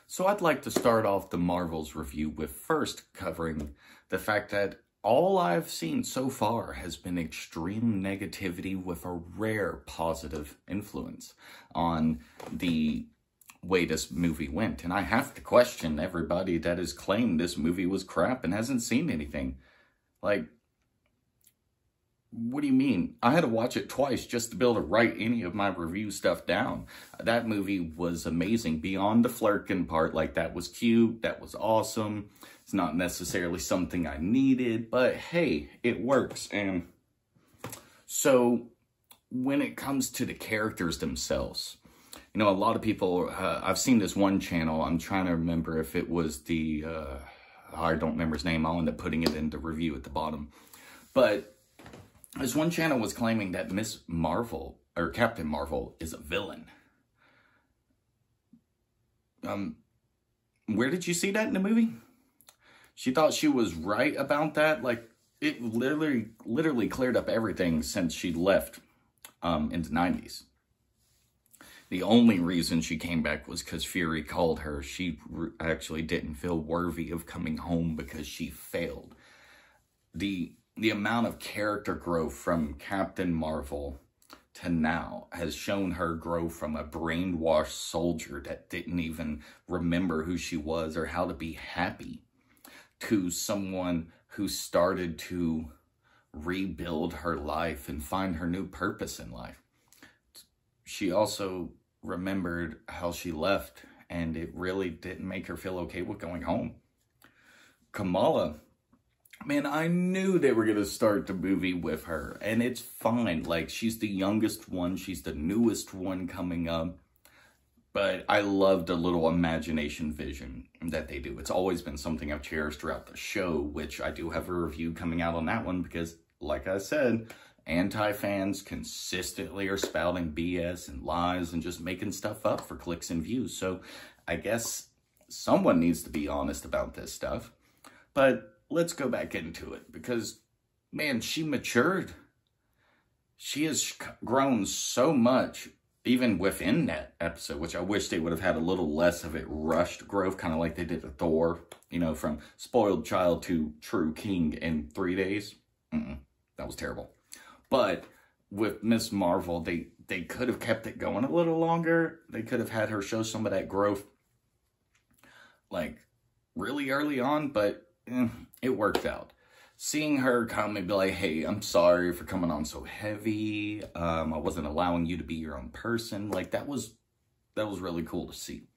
So I'd like to start off the Marvels review with first covering the fact that all I've seen so far has been extreme negativity with a rare positive influence on the way this movie went. And I have to question everybody that has claimed this movie was crap and hasn't seen anything. Like, what do you mean? I had to watch it twice just to be able to write any of my review stuff down. That movie was amazing. Beyond the flirting part, like, that was cute, that was awesome. It's not necessarily something I needed, but hey, it works. And so when it comes to the characters themselves, you know, a lot of people, I've seen this one channel, I'm trying to remember if it was the, I don't remember his name, I'll end up putting it in the review at the bottom. But this one channel was claiming that Miss Marvel, or Captain Marvel, is a villain. Where did you see that in the movie? She thought she was right about that? Like, it literally cleared up everything since she left in the 90s. The only reason she came back was because Fury called her. She actually didn't feel worthy of coming home because she failed. The amount of character growth from Captain Marvel to now has shown her grow from a brainwashed soldier that didn't even remember who she was or how to be happy to someone who started to rebuild her life and find her new purpose in life. She also remembered how she left, and it really didn't make her feel okay with going home. Kamala, man, I knew they were going to start the movie with her, and it's fine. Like, she's the youngest one. She's the newest one coming up. But I love the little imagination vision that they do. It's always been something I've cherished throughout the show, which I do have a review coming out on that one because, like I said, anti-fans consistently are spouting BS and lies and just making stuff up for clicks and views. So I guess someone needs to be honest about this stuff. But let's go back into it because, man, she matured. She has grown so much, even within that episode, which I wish they would have had a little less of it rushed growth, kind of like they did with Thor, you know, from spoiled child to true king in 3 days. That was terrible. But with Miss Marvel, they could have kept it going a little longer. They could have had her show some of that growth, like, really early on, but it worked out. Seeing her come and be like, hey, I'm sorry for coming on so heavy. I wasn't allowing you to be your own person. Like, that was really cool to see.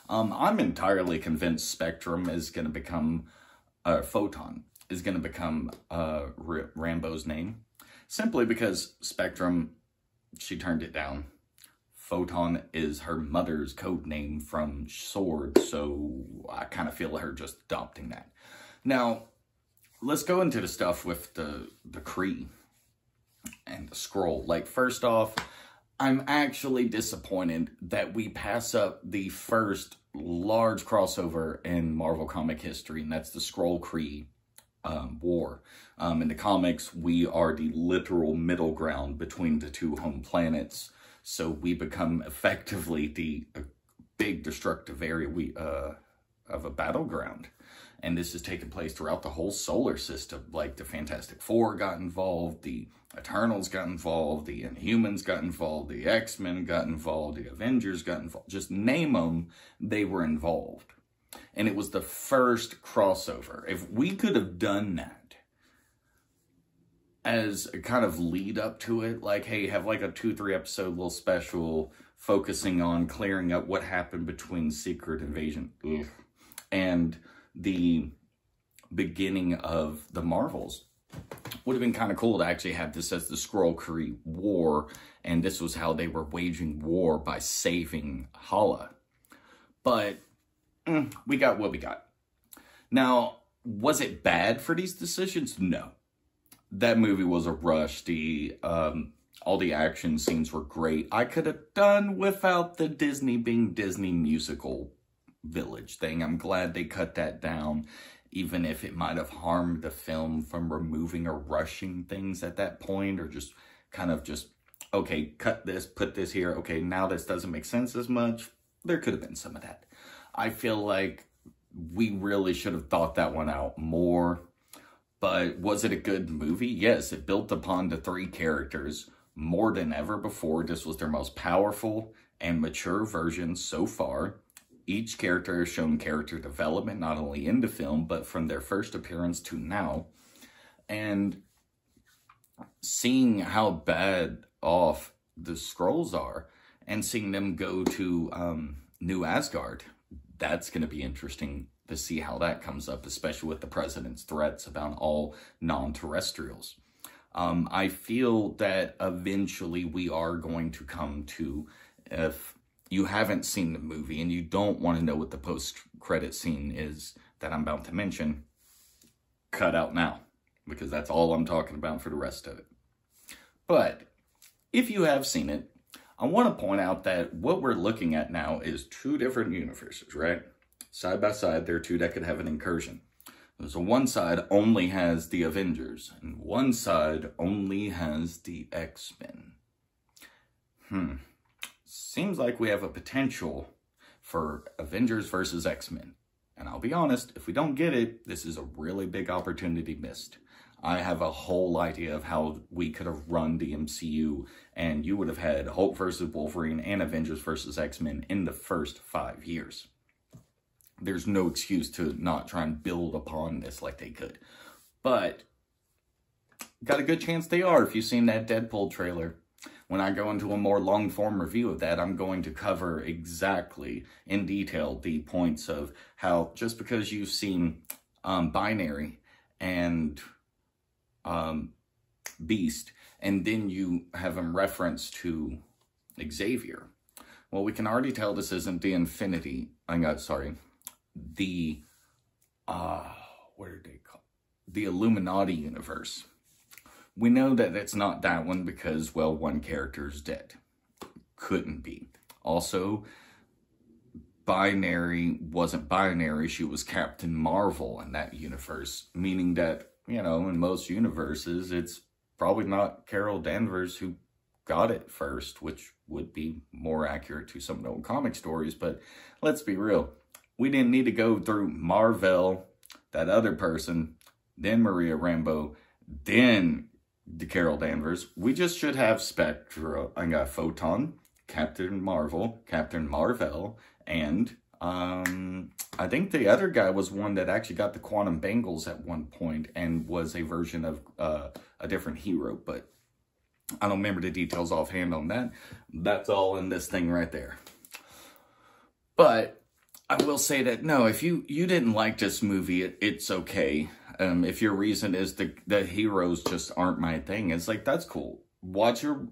I'm entirely convinced Spectrum is going to become, Photon is going to become Rambo's name. Simply because Spectrum, she turned it down. Photon is her mother's code name from S.W.O.R.D., so I kind of feel her just adopting that. Now, let's go into the stuff with the Kree and the Skrull. Like, first off, I'm actually disappointed that we pass up the first large crossover in Marvel comic history, and that's the Skrull-Kree war. In the comics, we are the literal middle ground between the two home planets, so we become effectively the big destructive area of a battleground. And this has taken place throughout the whole solar system. Like, the Fantastic Four got involved, the Eternals got involved, the Inhumans got involved, the X-Men got involved, the Avengers got involved. Just name them, they were involved. And it was the first crossover. If we could have done that as a kind of lead up to it, like, hey, have like a 2-3 episode little special focusing on clearing up what happened between Secret Invasion and the beginning of the Marvels. Would have been kind of cool to actually have this as the Skrull-Kree war, and this was how they were waging war by saving Hala. But we got what we got. Now, was it bad for these decisions? No. That movie was a rush. All the action scenes were great. I could have done without the Disney being Disney musical village thing. I'm glad they cut that down, even if it might have harmed the film from removing or rushing things at that point, or just kind of just, okay, cut this, put this here. Okay, now this doesn't make sense as much. There could have been some of that. I feel like we really should have thought that one out more. But was it a good movie? Yes, it built upon the three characters more than ever before. This was their most powerful and mature version so far. Each character has shown character development, not only in the film, but from their first appearance to now. And seeing how bad off the Skrulls are, and seeing them go to New Asgard, that's going to be interesting to see how that comes up, especially with the president's threats about all non-terrestrials. I feel that eventually we are going to come to, if you haven't seen the movie and you don't want to know what the post-credit scene is that I'm about to mention, cut out now, because that's all I'm talking about for the rest of it. But if you have seen it, I want to point out that what we're looking at now is two different universes, right? Side by side, there are two that could have an incursion. So one side only has the Avengers, and one side only has the X-Men. Seems like we have a potential for Avengers versus X-Men. And I'll be honest, if we don't get it, this is a really big opportunity missed. I have a whole idea of how we could have run the MCU, and you would have had Hulk versus Wolverine and Avengers versus X-Men in the first 5 years. There's no excuse to not try and build upon this like they could. But got a good chance they are if you've seen that Deadpool trailer. When I go into a more long-form review of that, I'm going to cover exactly in detail the points of how just because you've seen Binary and Beast, and then you have them referenced to Xavier. Well, we can already tell this isn't the the Illuminati universe. We know that it's not that one because, well, one character's dead. Couldn't be. Also, Binary wasn't Binary, she was Captain Marvel in that universe, meaning that, you know, in most universes, it's probably not Carol Danvers who got it first, which would be more accurate to some of the old comic stories, but let's be real. We didn't need to go through Marvel, that other person, then Maria Rambeau, then the Carol Danvers. We just should have Spectra, I got Photon, Captain Marvel, Captain Marvel, and I think the other guy was one that actually got the quantum bangles at one point and was a version of a different hero, but I don't remember the details offhand on that. That's all in this thing right there. But I will say that, no, if you didn't like this movie, it's okay. If your reason is the heroes just aren't my thing, it's like, that's cool. Watch a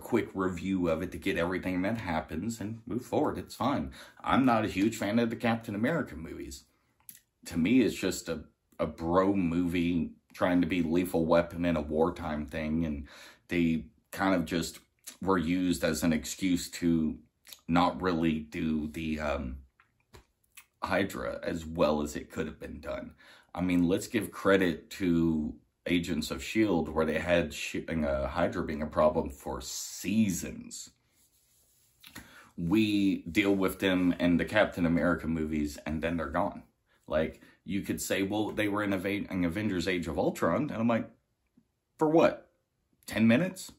quick review of it to get everything that happens and move forward. It's fine. I'm not a huge fan of the Captain America movies. To me, it's just a bro movie trying to be Lethal Weapon in a wartime thing, and they kind of just were used as an excuse to not really do the Hydra as well as it could have been done. I mean, let's give credit to Agents of S.H.I.E.L.D., where they had Hydra being a problem for seasons. We deal with them in the Captain America movies, and then they're gone. Like, you could say, well, they were in Avengers Age of Ultron, and I'm like, for what? 10 minutes?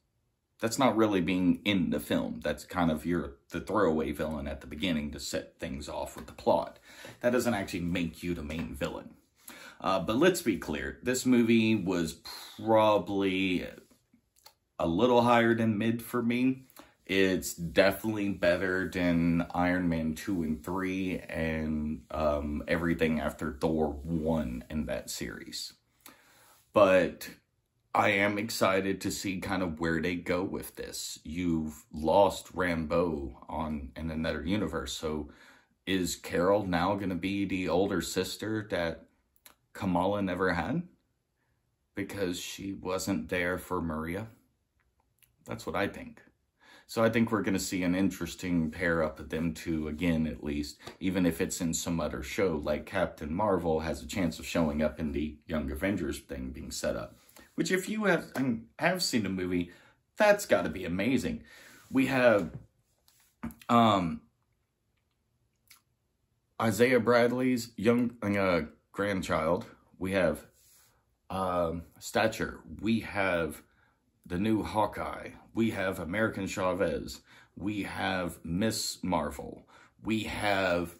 That's not really being in the film. That's kind of the throwaway villain at the beginning to set things off with the plot. That doesn't actually make you the main villain. But let's be clear, this movie was probably a little higher than mid for me. It's definitely better than Iron Man 2 and 3 and everything after Thor 1 in that series. But I am excited to see kind of where they go with this. You've lost Rambeau in another universe, so is Carol now going to be the older sister that Kamala never had? Because she wasn't there for Maria? That's what I think. So I think we're going to see an interesting pair up of them two again, at least, even if it's in some other show, like Captain Marvel has a chance of showing up in the Young Avengers thing being set up. Which, if you have seen the movie, that's got to be amazing. We have Isaiah Bradley's young grandchild. We have Stature. We have the new Hawkeye. We have American Chavez. We have Miss Marvel. We have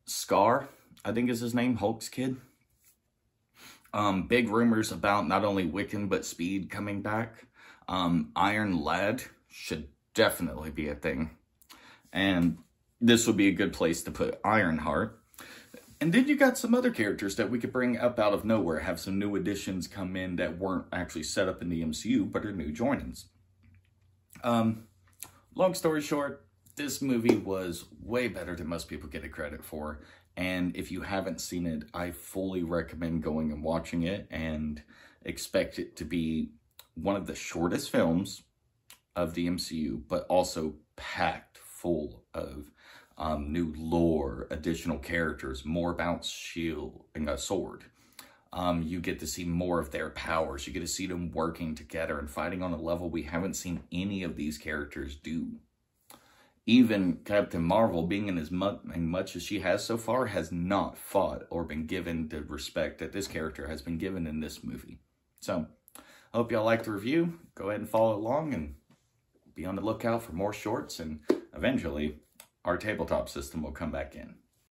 Scar, I think is his name, Hulk's kid. Big rumors about not only Wiccan, but Speed coming back. Iron Lad should definitely be a thing. And this would be a good place to put Ironheart. And then you got some other characters that we could bring up out of nowhere, have some new additions come in that weren't actually set up in the MCU, but are new joinings. Long story short, this movie was way better than most people get it credit for. And if you haven't seen it, I fully recommend going and watching it, and expect it to be one of the shortest films of the MCU, but also packed full of new lore, additional characters, more about S.H.I.E.L.D. and a sword. You get to see more of their powers. You get to see them working together and fighting on a level we haven't seen any of these characters do. Even Captain Marvel, being in as much as she has so far, has not fought or been given the respect that this character has been given in this movie. So, I hope y'all liked the review. Go ahead and follow along and be on the lookout for more shorts, and eventually our tabletop system will come back in.